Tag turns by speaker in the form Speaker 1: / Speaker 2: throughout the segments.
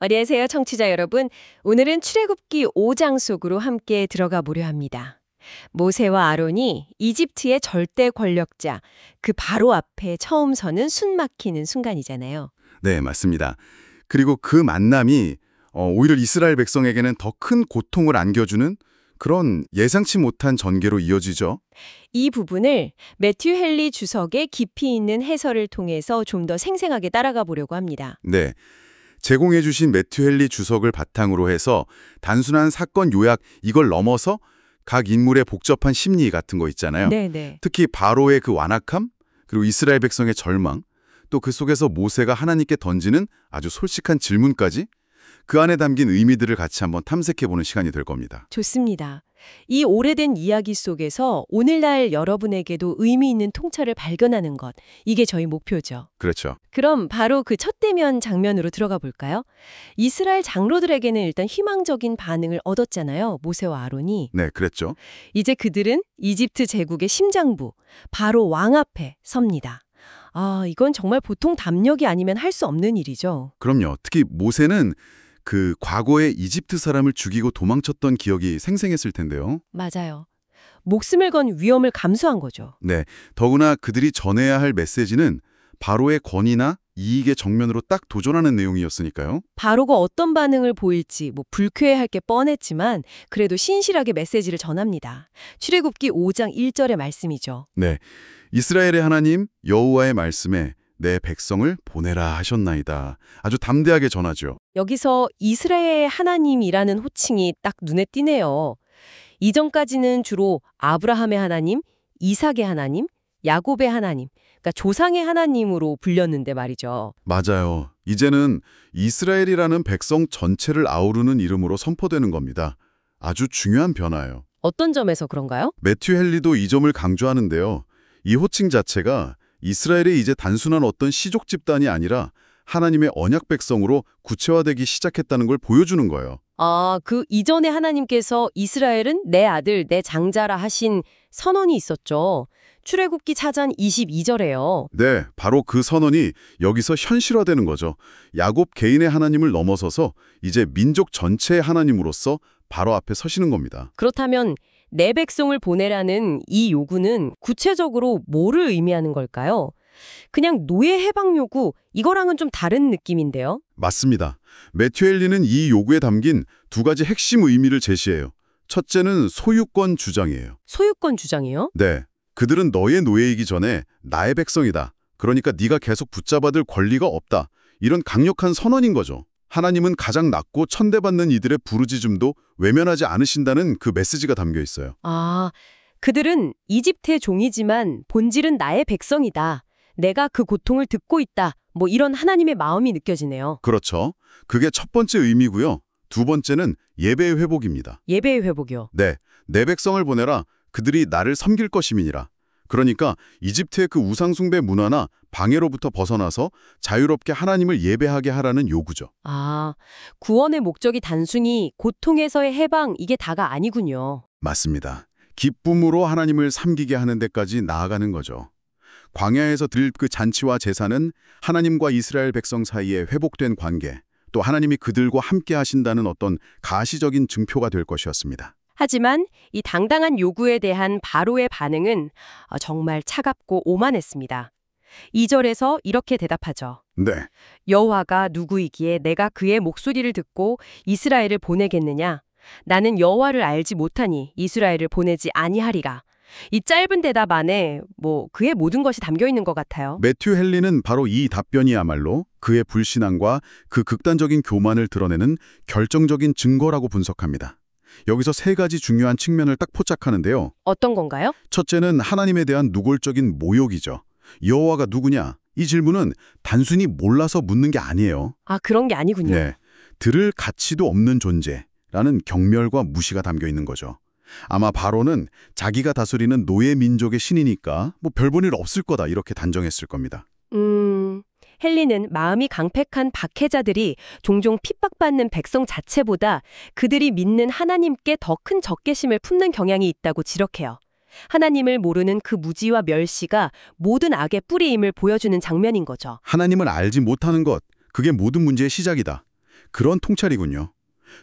Speaker 1: 안녕하세요, 청취자 여러분. 오늘은 출애굽기 5장 속으로 함께 들어가 보려 합니다. 모세와 아론이 이집트의 절대 권력자, 그 바로 앞에 처음 서는 숨 막히는 순간이잖아요.
Speaker 2: 네, 맞습니다. 그리고 그 만남이 오히려 이스라엘 백성에게는 더 큰 고통을 안겨주는 그런 예상치 못한 전개로 이어지죠.
Speaker 1: 이 부분을 매튜 헨리 주석의 깊이 있는 해설을 통해서 좀 더 생생하게 따라가 보려고 합니다.
Speaker 2: 네, 제공해 주신 매튜 헨리 주석을 바탕으로 해서 단순한 사건 요약 이걸 넘어서 각 인물의 복잡한 심리 같은 거 있잖아요.
Speaker 1: 네네.
Speaker 2: 특히 바로의 그 완악함, 그리고 이스라엘 백성의 절망, 또 그 속에서 모세가 하나님께 던지는 아주 솔직한 질문까지 그 안에 담긴 의미들을 같이 한번 탐색해보는 시간이 될 겁니다.
Speaker 1: 좋습니다. 이 오래된 이야기 속에서 오늘날 여러분에게도 의미 있는 통찰을 발견하는 것, 이게 저희 목표죠.
Speaker 2: 그렇죠.
Speaker 1: 그럼 바로 그 첫 대면 장면으로 들어가 볼까요? 이스라엘 장로들에게는 일단 희망적인 반응을 얻었잖아요. 모세와 아론이.
Speaker 2: 네, 그랬죠.
Speaker 1: 이제 그들은 이집트 제국의 심장부, 바로 왕 앞에 섭니다. 아, 이건 정말 보통 담력이 아니면 할 수 없는 일이죠.
Speaker 2: 그럼요. 특히 모세는 그 과거에 이집트 사람을 죽이고 도망쳤던 기억이 생생했을 텐데요.
Speaker 1: 맞아요. 목숨을 건 위험을 감수한 거죠.
Speaker 2: 네, 더구나 그들이 전해야 할 메시지는 바로의 권위나 이익의 정면으로 딱 도전하는 내용이었으니까요.
Speaker 1: 바로가 어떤 반응을 보일지 불쾌해할 게 뻔했지만 그래도 신실하게 메시지를 전합니다. 출애굽기 5장 1절의 말씀이죠.
Speaker 2: 네, 이스라엘의 하나님 여호와의 말씀에 내 백성을 보내라 하셨나이다. 아주 담대하게 전하죠.
Speaker 1: 여기서 이스라엘의 하나님이라는 호칭이 딱 눈에 띄네요. 이전까지는 주로 아브라함의 하나님, 이삭의 하나님, 야곱의 하나님, 그러니까 조상의 하나님으로 불렸는데 말이죠.
Speaker 2: 맞아요. 이제는 이스라엘이라는 백성 전체를 아우르는 이름으로 선포되는 겁니다. 아주 중요한 변화예요.
Speaker 1: 어떤 점에서 그런가요?
Speaker 2: 매튜 헨리도 이 점을 강조하는데요. 이 호칭 자체가 이스라엘이 이제 단순한 어떤 시족 집단이 아니라 하나님의 언약 백성으로 구체화되기 시작했다는 걸 보여주는 거예요.
Speaker 1: 아, 그 이전에 하나님께서 이스라엘은 내 아들, 내 장자라 하신 선언이 있었죠. 출애굽기 4장 22절에요.
Speaker 2: 네, 바로 그 선언이 여기서 현실화되는 거죠. 야곱 개인의 하나님을 넘어서서 이제 민족 전체의 하나님으로서 바로 앞에 서시는 겁니다.
Speaker 1: 그렇다면 내 백성을 보내라는 이 요구는 구체적으로 뭐를 의미하는 걸까요? 그냥 노예 해방 요구, 이거랑은 좀 다른 느낌인데요.
Speaker 2: 맞습니다. 매튜 헨리는 이 요구에 담긴 두 가지 핵심 의미를 제시해요. 첫째는 소유권 주장이에요.
Speaker 1: 소유권 주장이요?
Speaker 2: 네, 그들은 너의 노예이기 전에 나의 백성이다. 그러니까 네가 계속 붙잡아둘 권리가 없다. 이런 강력한 선언인 거죠. 하나님은 가장 낮고 천대받는 이들의 부르짖음도 외면하지 않으신다는 그 메시지가 담겨 있어요.
Speaker 1: 아, 그들은 이집트의 종이지만 본질은 나의 백성이다. 내가 그 고통을 듣고 있다. 이런 하나님의 마음이 느껴지네요.
Speaker 2: 그렇죠. 그게 첫 번째 의미고요. 두 번째는 예배의 회복입니다.
Speaker 1: 예배의 회복이요.
Speaker 2: 네, 내 백성을 보내라. 그들이 나를 섬길 것임이니라. 그러니까 이집트의 그 우상숭배 문화나 방해로부터 벗어나서 자유롭게 하나님을 예배하게 하라는 요구죠.
Speaker 1: 아, 구원의 목적이 단순히 고통에서의 해방, 이게 다가 아니군요.
Speaker 2: 맞습니다. 기쁨으로 하나님을 섬기게 하는 데까지 나아가는 거죠. 광야에서 드릴 그 잔치와 제사는 하나님과 이스라엘 백성 사이에 회복된 관계, 또 하나님이 그들과 함께 하신다는 어떤 가시적인 증표가 될 것이었습니다.
Speaker 1: 하지만 이 당당한 요구에 대한 바로의 반응은 정말 차갑고 오만했습니다. 2절에서 이렇게 대답하죠.
Speaker 2: 네,
Speaker 1: 여호와가 누구이기에 내가 그의 목소리를 듣고 이스라엘을 보내겠느냐? 나는 여호와를 알지 못하니 이스라엘을 보내지 아니하리라. 이 짧은 대답 안에 그의 모든 것이 담겨 있는 것 같아요.
Speaker 2: 매튜 헨리는 바로 이 답변이야말로 그의 불신앙과 그 극단적인 교만을 드러내는 결정적인 증거라고 분석합니다. 여기서 세 가지 중요한 측면을 딱 포착하는데요.
Speaker 1: 어떤 건가요?
Speaker 2: 첫째는 하나님에 대한 노골적인 모욕이죠. 여호와가 누구냐? 이 질문은 단순히 몰라서 묻는 게 아니에요.
Speaker 1: 아, 그런 게 아니군요.
Speaker 2: 네, 들을 가치도 없는 존재라는 경멸과 무시가 담겨 있는 거죠. 아마 바로는 자기가 다스리는 노예 민족의 신이니까 별볼일 없을 거다 이렇게 단정했을 겁니다.
Speaker 1: 헨리는 마음이 강팩한 박해자들이 종종 핍박받는 백성 자체보다 그들이 믿는 하나님께 더 큰 적개심을 품는 경향이 있다고 지적해요. 하나님을 모르는 그 무지와 멸시가 모든 악의 뿌리임을 보여주는 장면인 거죠.
Speaker 2: 하나님을 알지 못하는 것, 그게 모든 문제의 시작이다. 그런 통찰이군요.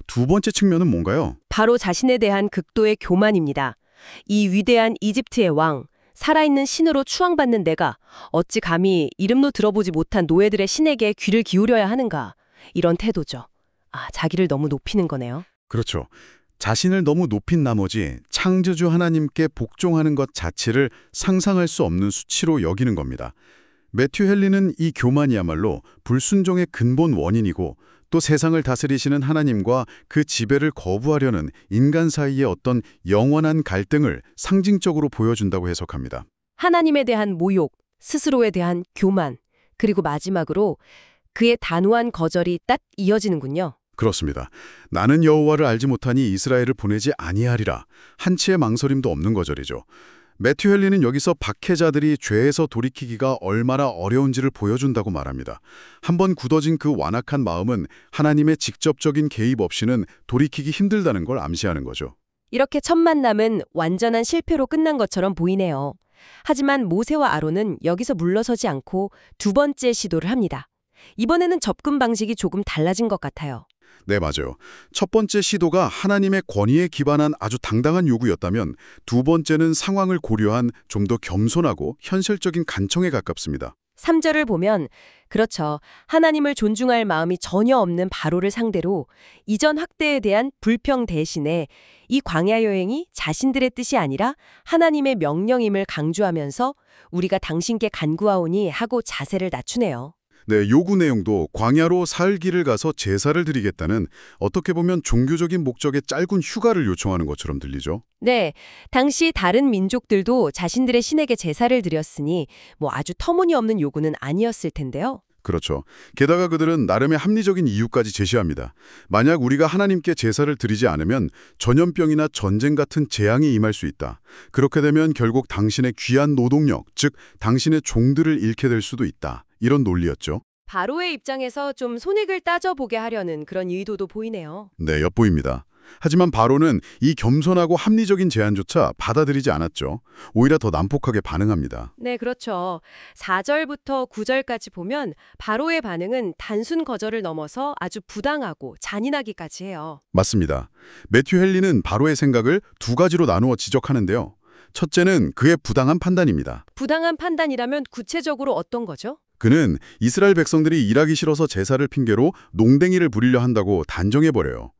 Speaker 2: 두 번째 측면은 뭔가요?
Speaker 1: 바로 자신에 대한 극도의 교만입니다. 이 위대한 이집트의 왕, 살아있는 신으로 추앙받는 내가 어찌 감히 이름도 들어보지 못한 노예들의 신에게 귀를 기울여야 하는가. 이런 태도죠. 자기를 너무 높이는 거네요.
Speaker 2: 그렇죠. 자신을 너무 높인 나머지 창조주 하나님께 복종하는 것 자체를 상상할 수 없는 수치로 여기는 겁니다. 매튜 헨리는 이 교만이야말로 불순종의 근본 원인이고 또 세상을 다스리시는 하나님과 그 지배를 거부하려는 인간 사이의 어떤 영원한 갈등을 상징적으로 보여준다고 해석합니다.
Speaker 1: 하나님에 대한 모욕, 스스로에 대한 교만, 그리고 마지막으로 그의 단호한 거절이 딱 이어지는군요.
Speaker 2: 그렇습니다. 나는 여호와를 알지 못하니 이스라엘을 보내지 아니하리라. 한치의 망설임도 없는 거절이죠. 매튜 헨리는 여기서 박해자들이 죄에서 돌이키기가 얼마나 어려운지를 보여준다고 말합니다. 한번 굳어진 그 완악한 마음은 하나님의 직접적인 개입 없이는 돌이키기 힘들다는 걸 암시하는 거죠.
Speaker 1: 이렇게 첫 만남은 완전한 실패로 끝난 것처럼 보이네요. 하지만 모세와 아론은 여기서 물러서지 않고 두 번째 시도를 합니다. 이번에는 접근 방식이 조금 달라진 것 같아요.
Speaker 2: 네, 맞아요. 첫 번째 시도가 하나님의 권위에 기반한 아주 당당한 요구였다면 두 번째는 상황을 고려한 좀 더 겸손하고 현실적인 간청에 가깝습니다.
Speaker 1: 3절을 보면 그렇죠. 하나님을 존중할 마음이 전혀 없는 바로를 상대로 이전 학대에 대한 불평 대신에 이 광야 여행이 자신들의 뜻이 아니라 하나님의 명령임을 강조하면서 우리가 당신께 간구하오니 하고 자세를 낮추네요.
Speaker 2: 네, 요구 내용도 광야로 사흘 길을 가서 제사를 드리겠다는 어떻게 보면 종교적인 목적의 짧은 휴가를 요청하는 것처럼 들리죠.
Speaker 1: 네, 당시 다른 민족들도 자신들의 신에게 제사를 드렸으니 아주 터무니없는 요구는 아니었을 텐데요.
Speaker 2: 그렇죠. 게다가 그들은 나름의 합리적인 이유까지 제시합니다. 만약 우리가 하나님께 제사를 드리지 않으면 전염병이나 전쟁 같은 재앙이 임할 수 있다. 그렇게 되면 결국 당신의 귀한 노동력, 즉 당신의 종들을 잃게 될 수도 있다. 이런 논리였죠.
Speaker 1: 바로의 입장에서 좀 손익을 따져보게 하려는 그런 의도도 보이네요.
Speaker 2: 네, 엿보입니다. 하지만 바로는 이 겸손하고 합리적인 제안조차 받아들이지 않았죠. 오히려 더 난폭하게 반응합니다.
Speaker 1: 네, 그렇죠. 4절부터 9절까지 보면 바로의 반응은 단순 거절을 넘어서 아주 부당하고 잔인하기까지 해요.
Speaker 2: 맞습니다. 매튜 헨리는 바로의 생각을 두 가지로 나누어 지적하는데요. 첫째는 그의 부당한 판단입니다.
Speaker 1: 부당한 판단이라면 구체적으로 어떤 거죠?
Speaker 2: 그는 이스라엘 백성들이 일하기 싫어서 제사를 핑계로 농댕이를 부리려 한다고 단정해버려요.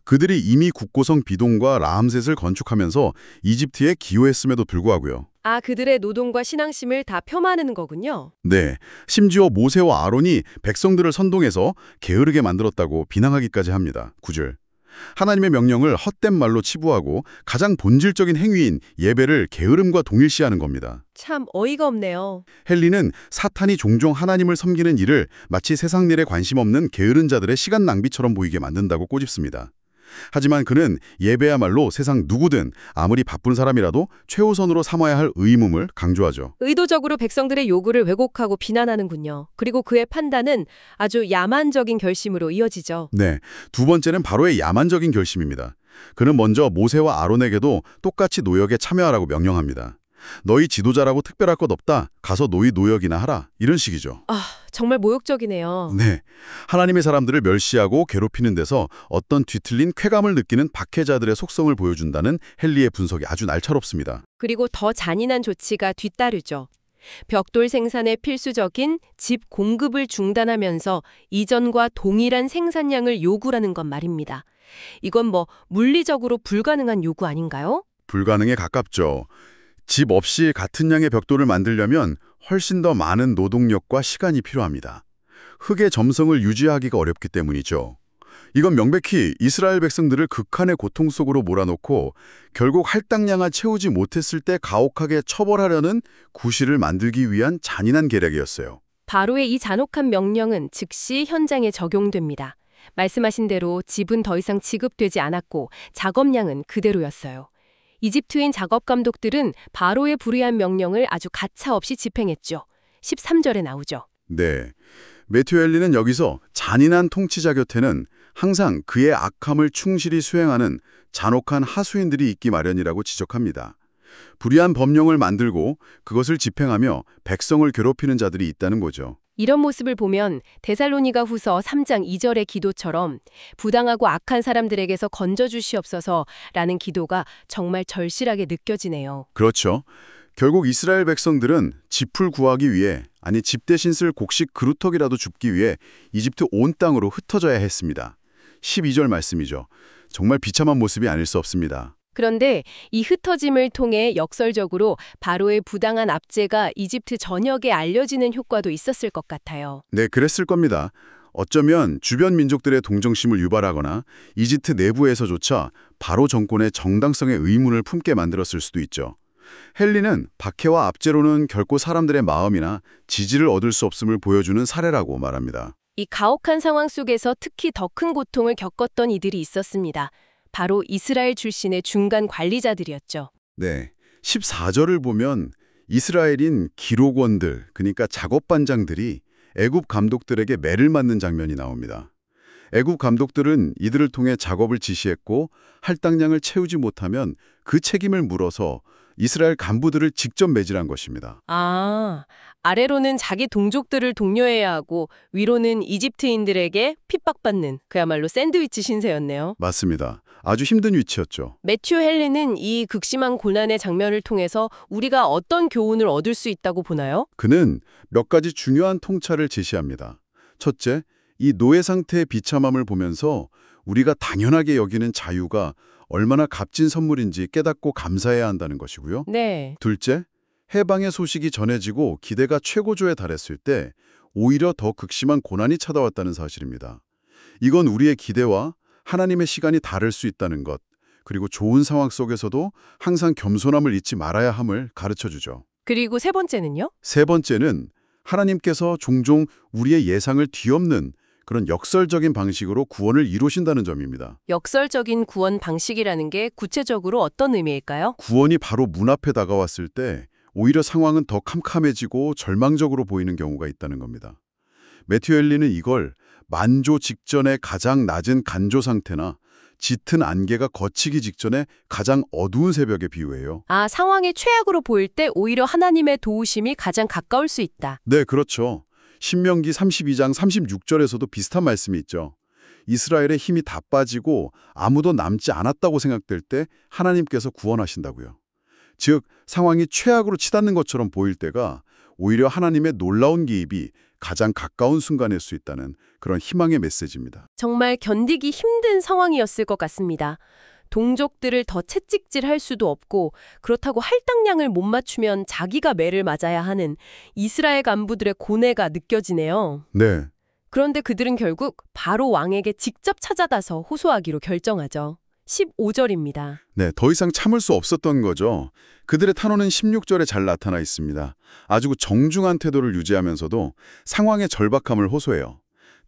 Speaker 2: 그들이 이미 국고성 비동과 라암셋을 건축하면서 이집트에 기여했음에도 불구하고요.
Speaker 1: 그들의 노동과 신앙심을 다 폄하하는 거군요.
Speaker 2: 네, 심지어 모세와 아론이 백성들을 선동해서 게으르게 만들었다고 비난하기까지 합니다. 9절. 하나님의 명령을 헛된 말로 치부하고 가장 본질적인 행위인 예배를 게으름과 동일시하는 겁니다.
Speaker 1: 참 어이가 없네요.
Speaker 2: 헨리는 사탄이 종종 하나님을 섬기는 일을 마치 세상 일에 관심 없는 게으른 자들의 시간 낭비처럼 보이게 만든다고 꼬집습니다. 하지만 그는 예배야말로 세상 누구든 아무리 바쁜 사람이라도 최우선으로 삼아야 할 의무를 강조하죠.
Speaker 1: 의도적으로 백성들의 요구를 왜곡하고 비난하는군요. 그리고 그의 판단은 아주 야만적인 결심으로 이어지죠.
Speaker 2: 네, 두 번째는 바로의 야만적인 결심입니다. 그는 먼저 모세와 아론에게도 똑같이 노역에 참여하라고 명령합니다. 너희 지도자라고 특별할 것 없다. 가서 너희 노역이나 하라. 이런 식이죠.
Speaker 1: 정말 모욕적이네요.
Speaker 2: 네, 하나님의 사람들을 멸시하고 괴롭히는 데서 어떤 뒤틀린 쾌감을 느끼는 박해자들의 속성을 보여준다는 헨리의 분석이 아주 날카롭습니다.
Speaker 1: 그리고 더 잔인한 조치가 뒤따르죠. 벽돌 생산에 필수적인 집 공급을 중단하면서 이전과 동일한 생산량을 요구라는 건 말입니다. 이건 물리적으로 불가능한 요구 아닌가요?
Speaker 2: 불가능에 가깝죠. 집 없이 같은 양의 벽돌을 만들려면 훨씬 더 많은 노동력과 시간이 필요합니다. 흙의 점성을 유지하기가 어렵기 때문이죠. 이건 명백히 이스라엘 백성들을 극한의 고통 속으로 몰아넣고 결국 할당량을 채우지 못했을 때 가혹하게 처벌하려는 구실을 만들기 위한 잔인한 계략이었어요.
Speaker 1: 바로의 이 잔혹한 명령은 즉시 현장에 적용됩니다. 말씀하신 대로 집은 더 이상 지급되지 않았고 작업량은 그대로였어요. 이집트인 작업 감독들은 바로의 불의한 명령을 아주 가차없이 집행했죠. 13절에 나오죠.
Speaker 2: 네, 매튜 헨리는 여기서 잔인한 통치자 곁에는 항상 그의 악함을 충실히 수행하는 잔혹한 하수인들이 있기 마련이라고 지적합니다. 불의한 법령을 만들고 그것을 집행하며 백성을 괴롭히는 자들이 있다는 거죠.
Speaker 1: 이런 모습을 보면 데살로니가 후서 3장 2절의 기도처럼 부당하고 악한 사람들에게서 건져주시옵소서라는 기도가 정말 절실하게 느껴지네요.
Speaker 2: 그렇죠. 결국 이스라엘 백성들은 짚을 구하기 위해, 아니 집 대신 쓸 곡식 그루터기라도 줍기 위해 이집트 온 땅으로 흩어져야 했습니다. 12절 말씀이죠. 정말 비참한 모습이 아닐 수 없습니다.
Speaker 1: 그런데 이 흩어짐을 통해 역설적으로 바로의 부당한 압제가 이집트 전역에 알려지는 효과도 있었을 것 같아요.
Speaker 2: 네, 그랬을 겁니다. 어쩌면 주변 민족들의 동정심을 유발하거나 이집트 내부에서조차 바로 정권의 정당성에 의문을 품게 만들었을 수도 있죠. 헬리는 박해와 압제로는 결코 사람들의 마음이나 지지를 얻을 수 없음을 보여주는 사례라고 말합니다.
Speaker 1: 이 가혹한 상황 속에서 특히 더 큰 고통을 겪었던 이들이 있었습니다. 바로 이스라엘 출신의 중간 관리자들이었죠.
Speaker 2: 네, 14절을 보면 이스라엘인 기록원들, 그러니까 작업반장들이 애굽 감독들에게 매를 맞는 장면이 나옵니다. 애굽 감독들은 이들을 통해 작업을 지시했고 할당량을 채우지 못하면 그 책임을 물어서 이스라엘 간부들을 직접 매질한 것입니다.
Speaker 1: 아래로는 자기 동족들을 독려해야 하고 위로는 이집트인들에게 핍박받는 그야말로 샌드위치 신세였네요.
Speaker 2: 맞습니다. 아주 힘든 위치였죠.
Speaker 1: 매튜 헨리는 이 극심한 고난의 장면을 통해서 우리가 어떤 교훈을 얻을 수 있다고 보나요?
Speaker 2: 그는 몇 가지 중요한 통찰을 제시합니다. 첫째, 이 노예 상태의 비참함을 보면서 우리가 당연하게 여기는 자유가 얼마나 값진 선물인지 깨닫고 감사해야 한다는 것이고요.
Speaker 1: 네.
Speaker 2: 둘째, 해방의 소식이 전해지고 기대가 최고조에 달했을 때 오히려 더 극심한 고난이 찾아왔다는 사실입니다. 이건 우리의 기대와 하나님의 시간이 다를 수 있다는 것, 그리고 좋은 상황 속에서도 항상 겸손함을 잊지 말아야 함을 가르쳐주죠.
Speaker 1: 그리고 세 번째는요?
Speaker 2: 세 번째는 하나님께서 종종 우리의 예상을 뒤엎는 그런 역설적인 방식으로 구원을 이루신다는 점입니다.
Speaker 1: 역설적인 구원 방식이라는 게 구체적으로 어떤 의미일까요?
Speaker 2: 구원이 바로 문 앞에 다가왔을 때 오히려 상황은 더 캄캄해지고 절망적으로 보이는 경우가 있다는 겁니다. 매튜 헨리는 이걸 만조 직전의 가장 낮은 간조 상태나 짙은 안개가 걷히기 직전에 가장 어두운 새벽에 비유해요.
Speaker 1: 상황이 최악으로 보일 때 오히려 하나님의 도우심이 가장 가까울 수 있다.
Speaker 2: 네, 그렇죠. 신명기 32장 36절에서도 비슷한 말씀이 있죠. 이스라엘의 힘이 다 빠지고 아무도 남지 않았다고 생각될 때 하나님께서 구원하신다고요. 즉, 상황이 최악으로 치닫는 것처럼 보일 때가 오히려 하나님의 놀라운 개입이 가장 가까운 순간일 수 있다는 그런 희망의 메시지입니다.
Speaker 1: 정말 견디기 힘든 상황이었을 것 같습니다. 동족들을 더 채찍질할 수도 없고 그렇다고 할당량을 못 맞추면 자기가 매를 맞아야 하는 이스라엘 간부들의 고뇌가 느껴지네요.
Speaker 2: 네.
Speaker 1: 그런데 그들은 결국 바로 왕에게 직접 찾아가서 호소하기로 결정하죠. 15절입니다.
Speaker 2: 네, 더 이상 참을 수 없었던 거죠. 그들의 탄원은 16절에 잘 나타나 있습니다. 아주 정중한 태도를 유지하면서도 상황의 절박함을 호소해요.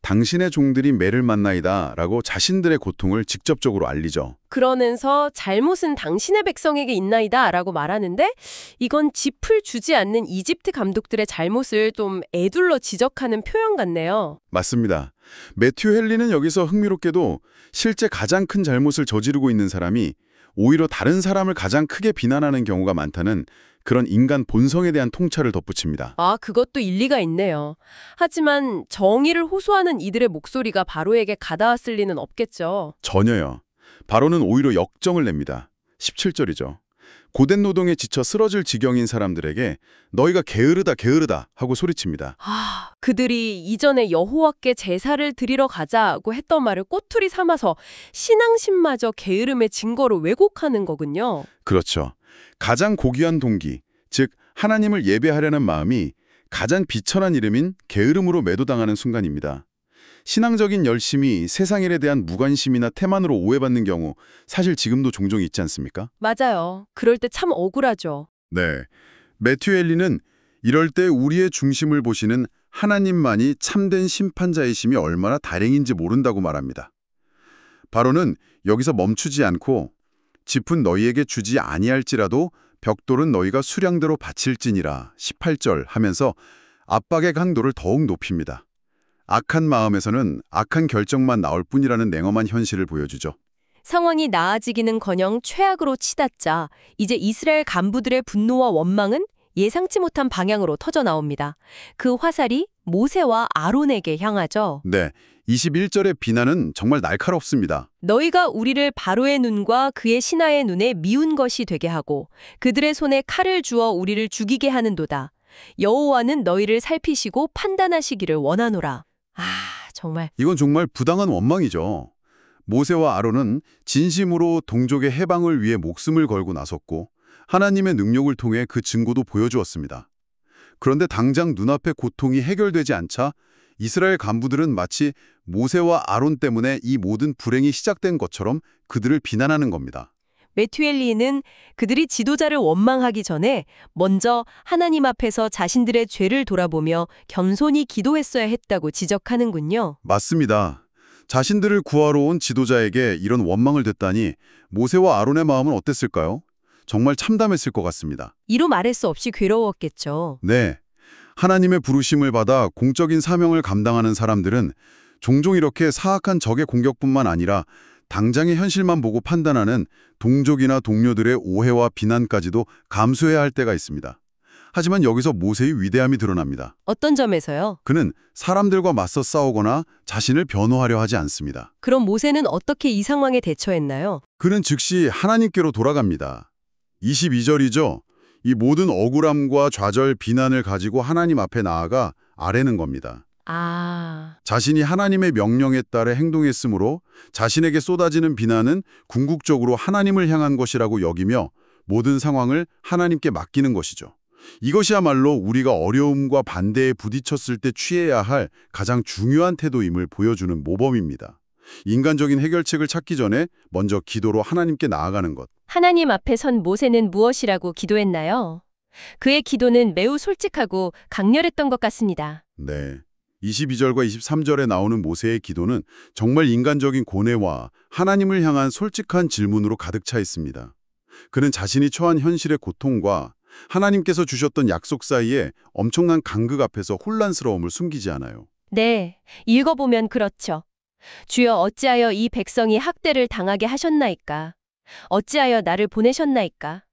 Speaker 2: 당신의 종들이 매를 만나이다 라고 자신들의 고통을 직접적으로 알리죠.
Speaker 1: 그러면서 잘못은 당신의 백성에게 있나이다 라고 말하는데 이건 짚을 주지 않는 이집트 감독들의 잘못을 좀 애둘러 지적하는 표현 같네요.
Speaker 2: 맞습니다. 매튜 헨리는 여기서 흥미롭게도 실제 가장 큰 잘못을 저지르고 있는 사람이 오히려 다른 사람을 가장 크게 비난하는 경우가 많다는 그런 인간 본성에 대한 통찰을 덧붙입니다.
Speaker 1: 그것도 일리가 있네요. 하지만 정의를 호소하는 이들의 목소리가 바로에게 가닿았을 리는 없겠죠.
Speaker 2: 전혀요. 바로는 오히려 역정을 냅니다. 17절이죠. 고된 노동에 지쳐 쓰러질 지경인 사람들에게 너희가 게으르다 게으르다 하고 소리칩니다.
Speaker 1: 그들이 이전에 여호와께 제사를 드리러 가자고 했던 말을 꼬투리 삼아서 신앙심마저 게으름의 증거로 왜곡하는 거군요.
Speaker 2: 그렇죠. 가장 고귀한 동기, 즉 하나님을 예배하려는 마음이 가장 비천한 이름인 게으름으로 매도당하는 순간입니다. 신앙적인 열심이 세상 일에 대한 무관심이나 태만으로 오해받는 경우 사실 지금도 종종 있지 않습니까?
Speaker 1: 맞아요. 그럴 때 참 억울하죠.
Speaker 2: 네. 매튜 헨리는 이럴 때 우리의 중심을 보시는 하나님만이 참된 심판자이심이 얼마나 다행인지 모른다고 말합니다. 바로는 여기서 멈추지 않고 짚은 너희에게 주지 아니할지라도 벽돌은 너희가 수량대로 바칠지니라 18절 하면서 압박의 강도를 더욱 높입니다. 악한 마음에서는 악한 결정만 나올 뿐이라는 냉엄한 현실을 보여주죠.
Speaker 1: 상황이 나아지기는커녕 최악으로 치닫자 이제 이스라엘 간부들의 분노와 원망은 예상치 못한 방향으로 터져 나옵니다. 그 화살이 모세와 아론에게 향하죠.
Speaker 2: 네, 21절의 비난은 정말 날카롭습니다.
Speaker 1: 너희가 우리를 바로의 눈과 그의 신하의 눈에 미운 것이 되게 하고 그들의 손에 칼을 주어 우리를 죽이게 하는도다. 여호와는 너희를 살피시고 판단하시기를 원하노라. 아, 정말.
Speaker 2: 이건 정말 부당한 원망이죠. 모세와 아론은 진심으로 동족의 해방을 위해 목숨을 걸고 나섰고 하나님의 능력을 통해 그 증거도 보여주었습니다. 그런데 당장 눈앞의 고통이 해결되지 않자 이스라엘 간부들은 마치 모세와 아론 때문에 이 모든 불행이 시작된 것처럼 그들을 비난하는 겁니다.
Speaker 1: 매튜 헨리는 그들이 지도자를 원망하기 전에 먼저 하나님 앞에서 자신들의 죄를 돌아보며 겸손히 기도했어야 했다고 지적하는군요.
Speaker 2: 맞습니다. 자신들을 구하러 온 지도자에게 이런 원망을 듣다니 모세와 아론의 마음은 어땠을까요? 정말 참담했을 것 같습니다.
Speaker 1: 이루 말할 수 없이 괴로웠겠죠.
Speaker 2: 네, 하나님의 부르심을 받아 공적인 사명을 감당하는 사람들은 종종 이렇게 사악한 적의 공격뿐만 아니라 당장의 현실만 보고 판단하는 동족이나 동료들의 오해와 비난까지도 감수해야 할 때가 있습니다. 하지만 여기서 모세의 위대함이 드러납니다.
Speaker 1: 어떤 점에서요?
Speaker 2: 그는 사람들과 맞서 싸우거나 자신을 변호하려 하지 않습니다.
Speaker 1: 그럼 모세는 어떻게 이 상황에 대처했나요?
Speaker 2: 그는 즉시 하나님께로 돌아갑니다. 22절이죠. 이 모든 억울함과 좌절, 비난을 가지고 하나님 앞에 나아가 아뢰는 겁니다.
Speaker 1: 아,
Speaker 2: 자신이 하나님의 명령에 따라 행동했으므로 자신에게 쏟아지는 비난은 궁극적으로 하나님을 향한 것이라고 여기며 모든 상황을 하나님께 맡기는 것이죠. 이것이야말로 우리가 어려움과 반대에 부딪혔을 때 취해야 할 가장 중요한 태도임을 보여주는 모범입니다. 인간적인 해결책을 찾기 전에 먼저 기도로 하나님께 나아가는 것.
Speaker 1: 하나님 앞에 선 모세는 무엇이라고 기도했나요? 그의 기도는 매우 솔직하고 강렬했던 것 같습니다.
Speaker 2: 네. 22절과 23절에 나오는 모세의 기도는 정말 인간적인 고뇌와 하나님을 향한 솔직한 질문으로 가득 차 있습니다. 그는 자신이 처한 현실의 고통과 하나님께서 주셨던 약속 사이에 엄청난 간극 앞에서 혼란스러움을 숨기지 않아요.
Speaker 1: 네, 읽어보면 그렇죠. 주여 어찌하여 이 백성이 학대를 당하게 하셨나이까? 어찌하여 나를 보내셨나이까?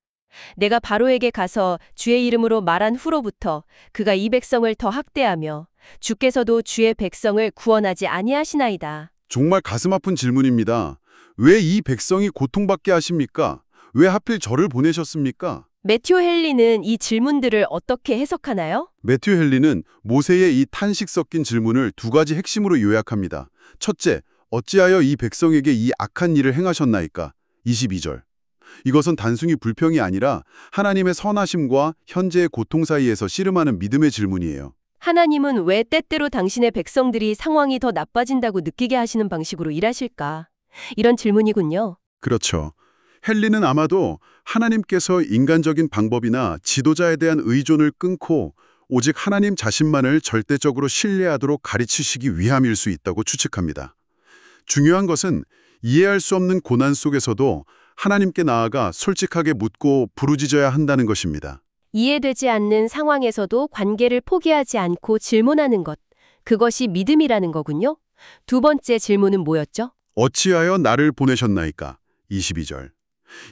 Speaker 1: 내가 바로에게 가서 주의 이름으로 말한 후로부터 그가 이 백성을 더 학대하며 주께서도 주의 백성을 구원하지 아니하시나이다.
Speaker 2: 정말 가슴 아픈 질문입니다. 왜 이 백성이 고통받게 하십니까? 왜 하필 저를 보내셨습니까?
Speaker 1: 매튜 헨리는 이 질문들을 어떻게 해석하나요?
Speaker 2: 매튜 헨리는 모세의 이 탄식 섞인 질문을 두 가지 핵심으로 요약합니다. 첫째, 어찌하여 이 백성에게 이 악한 일을 행하셨나이까? 22절. 이것은 단순히 불평이 아니라 하나님의 선하심과 현재의 고통 사이에서 씨름하는 믿음의 질문이에요.
Speaker 1: 하나님은 왜 때때로 당신의 백성들이 상황이 더 나빠진다고 느끼게 하시는 방식으로 일하실까? 이런 질문이군요.
Speaker 2: 그렇죠. 헨리는 아마도 하나님께서 인간적인 방법이나 지도자에 대한 의존을 끊고 오직 하나님 자신만을 절대적으로 신뢰하도록 가르치시기 위함일 수 있다고 추측합니다. 중요한 것은 이해할 수 없는 고난 속에서도 하나님께 나아가 솔직하게 묻고 부르짖어야 한다는 것입니다.
Speaker 1: 이해되지 않는 상황에서도 관계를 포기하지 않고 질문하는 것. 그것이 믿음이라는 거군요. 두 번째 질문은 뭐였죠?
Speaker 2: 어찌하여 나를 보내셨나이까? 22절.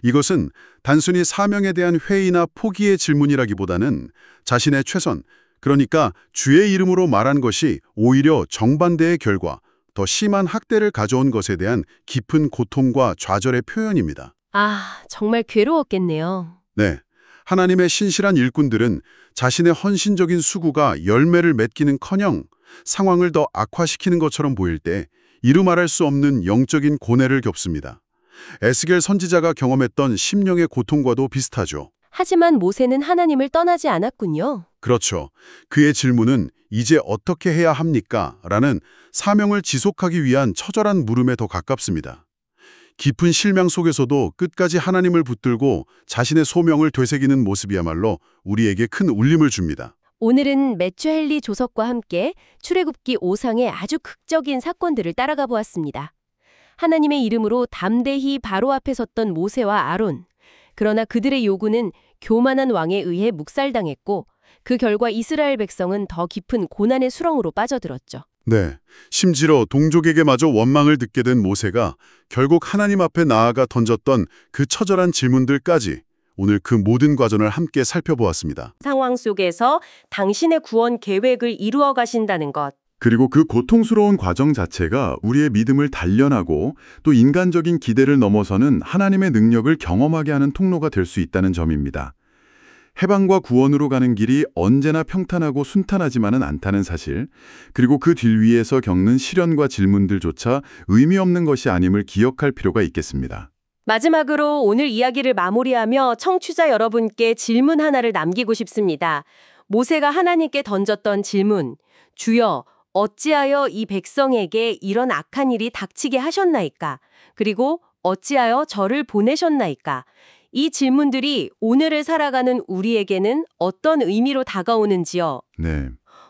Speaker 2: 이것은 단순히 사명에 대한 회의나 포기의 질문이라기보다는 자신의 최선, 그러니까 주의 이름으로 말한 것이 오히려 정반대의 결과, 더 심한 학대를 가져온 것에 대한 깊은 고통과 좌절의 표현입니다.
Speaker 1: 아, 정말 괴로웠겠네요.
Speaker 2: 네, 하나님의 신실한 일꾼들은 자신의 헌신적인 수고가 열매를 맺기는커녕 상황을 더 악화시키는 것처럼 보일 때 이루 말할 수 없는 영적인 고뇌를 겪습니다. 에스겔 선지자가 경험했던 심령의 고통과도 비슷하죠.
Speaker 1: 하지만 모세는 하나님을 떠나지 않았군요.
Speaker 2: 그렇죠. 그의 질문은 이제 어떻게 해야 합니까? 라는 사명을 지속하기 위한 처절한 물음에 더 가깝습니다. 깊은 실망 속에서도 끝까지 하나님을 붙들고 자신의 소명을 되새기는 모습이야말로 우리에게 큰 울림을 줍니다.
Speaker 1: 오늘은 매튜 헨리 조석과 함께 출애굽기 5상의 아주 극적인 사건들을 따라가 보았습니다. 하나님의 이름으로 담대히 바로 앞에 섰던 모세와 아론. 그러나 그들의 요구는 교만한 왕에 의해 묵살당했고 그 결과 이스라엘 백성은 더 깊은 고난의 수렁으로 빠져들었죠.
Speaker 2: 네, 심지어 동족에게마저 원망을 듣게 된 모세가 결국 하나님 앞에 나아가 던졌던 그 처절한 질문들까지 오늘 그 모든 과정을 함께 살펴보았습니다.
Speaker 1: 상황 속에서 당신의 구원 계획을 이루어 가신다는 것.
Speaker 3: 그리고 그 고통스러운 과정 자체가 우리의 믿음을 단련하고 또 인간적인 기대를 넘어서는 하나님의 능력을 경험하게 하는 통로가 될 수 있다는 점입니다. 해방과 구원으로 가는 길이 언제나 평탄하고 순탄하지만은 않다는 사실, 그리고 그 길 위에서 겪는 시련과 질문들조차 의미 없는 것이 아님을 기억할 필요가 있겠습니다.
Speaker 1: 마지막으로 오늘 이야기를 마무리하며 청취자 여러분께 질문 하나를 남기고 싶습니다. 모세가 하나님께 던졌던 질문, 주여, 어찌하여 이 백성에게 이런 악한 일이 닥치게 하셨나이까? 그리고 어찌하여 저를 보내셨나이까? 이 질문들이 오늘을 살아가는 우리에게는 어떤 의미로 다가오는지요?
Speaker 3: 네.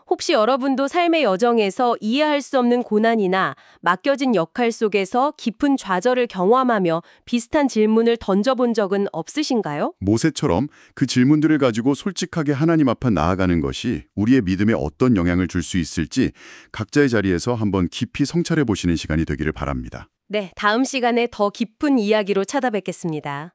Speaker 1: 혹시 여러분도 삶의 여정에서 이해할 수 없는 고난이나 맡겨진 역할 속에서 깊은 좌절을 경험하며 비슷한 질문을 던져본 적은 없으신가요?
Speaker 3: 모세처럼 그 질문들을 가지고 솔직하게 하나님 앞에 나아가는 것이 우리의 믿음에 어떤 영향을 줄 수 있을지 각자의 자리에서 한번 깊이 성찰해 보시는 시간이 되기를 바랍니다.
Speaker 1: 네, 다음 시간에 더 깊은 이야기로 찾아뵙겠습니다.